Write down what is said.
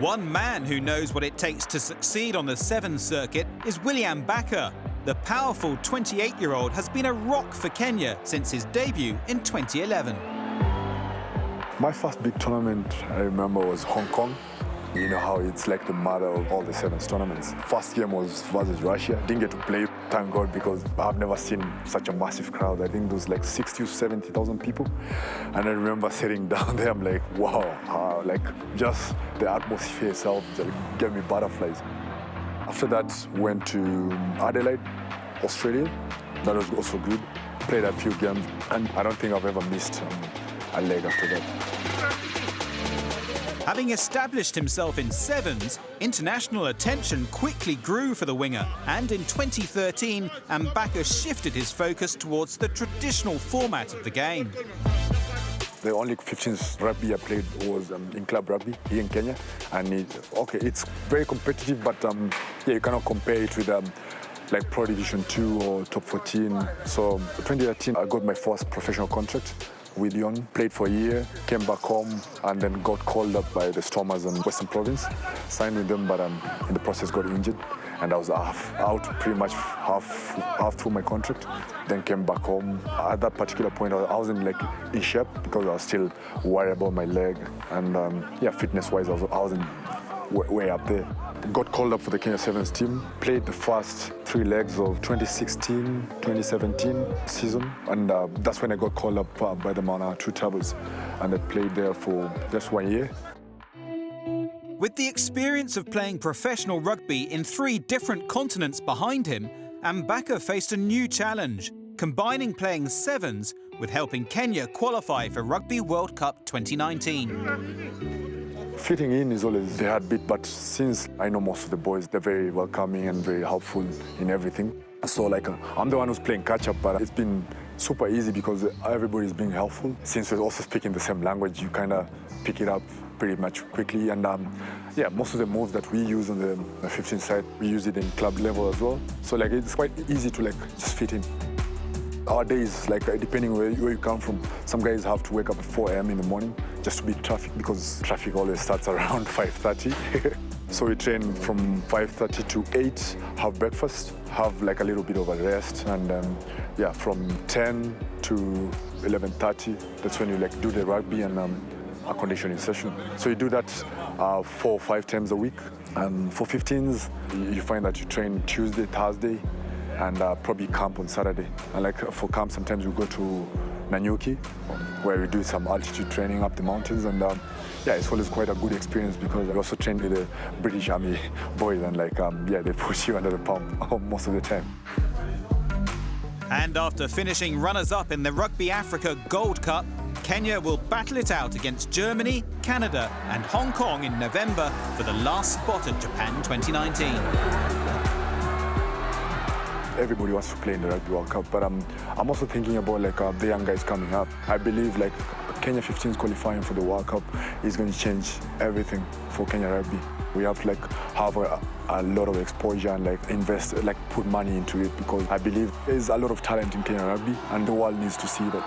One man who knows what it takes to succeed on the sevens circuit is Willy Ambaka. The powerful 28-year-old has been a rock for Kenya since his debut in 2011. My first big tournament, I remember, was Hong Kong. You know how it's like the mother of all the sevens tournaments. First game was versus Russia. Didn't get to play, thank God, because I've never seen such a massive crowd. I think there was like 60,000 to 70,000 people. And I remember sitting down there, I'm like, wow, like just the atmosphere itself just gave me butterflies. After that, went to Adelaide, Australia. That was also good. Played a few games, and I don't think I've ever missed a leg after that. Having established himself in sevens, international attention quickly grew for the winger, and in 2013, Ambaka shifted his focus towards the traditional format of the game. The only 15s rugby I played was in club rugby here in Kenya, and it's very competitive, but you cannot compare it with like Pro Division 2 or Top 14. So 2013, I got my first professional contract with Lyon, played for a year, came back home, and then got called up by the Stormers in Western Province. Signed with them, but in the process got injured, and I was out pretty much half through my contract. Then came back home. At that particular point, I wasn't like in shape because I was still worried about my leg, and fitness-wise, I wasn't way up there. Got called up for the Kenya Sevens team, played the first 3 legs of 2016-2017 season, and that's when I got called up by the Mana 2 Tabas, and I played there for just 1 year. With the experience of playing professional rugby in 3 different continents behind him, Ambaka faced a new challenge, combining playing sevens with helping Kenya qualify for Rugby World Cup 2019. Fitting in is always the hard bit, but since I know most of the boys, they're very welcoming and very helpful in everything. So I'm the one who's playing catch-up, but it's been super easy because everybody's being helpful. Since we're also speaking the same language, you kind of pick it up pretty much quickly. And most of the moves that we use on the 15 side, we use it in club level as well. So it's quite easy to just fit in. Our days, depending where you come from, some guys have to wake up at 4 a.m. in the morning just to beat traffic because traffic always starts around 5:30. So we train from 5:30 to 8, have breakfast, have a little bit of a rest, and from 10 to 11:30, that's when you do the rugby and a conditioning session. So you do that 4 or 5 times a week. And for 15s, you find that you train Tuesday, Thursday, and probably camp on Saturday. And for camp, sometimes we go to Nanyuki, where we do some altitude training up the mountains, and it's always quite a good experience because we also train with the British Army boys, and they push you under the pump most of the time. And after finishing runners-up in the Rugby Africa Gold Cup, Kenya will battle it out against Germany, Canada and Hong Kong in November for the last spot at Japan 2019. Everybody wants to play in the Rugby World Cup, but I'm also thinking about the young guys coming up. I believe Kenya 15s qualifying for the World Cup is going to change everything for Kenya Rugby. We have to have a lot of exposure and invest, put money into it, because I believe there's a lot of talent in Kenya Rugby and the world needs to see that.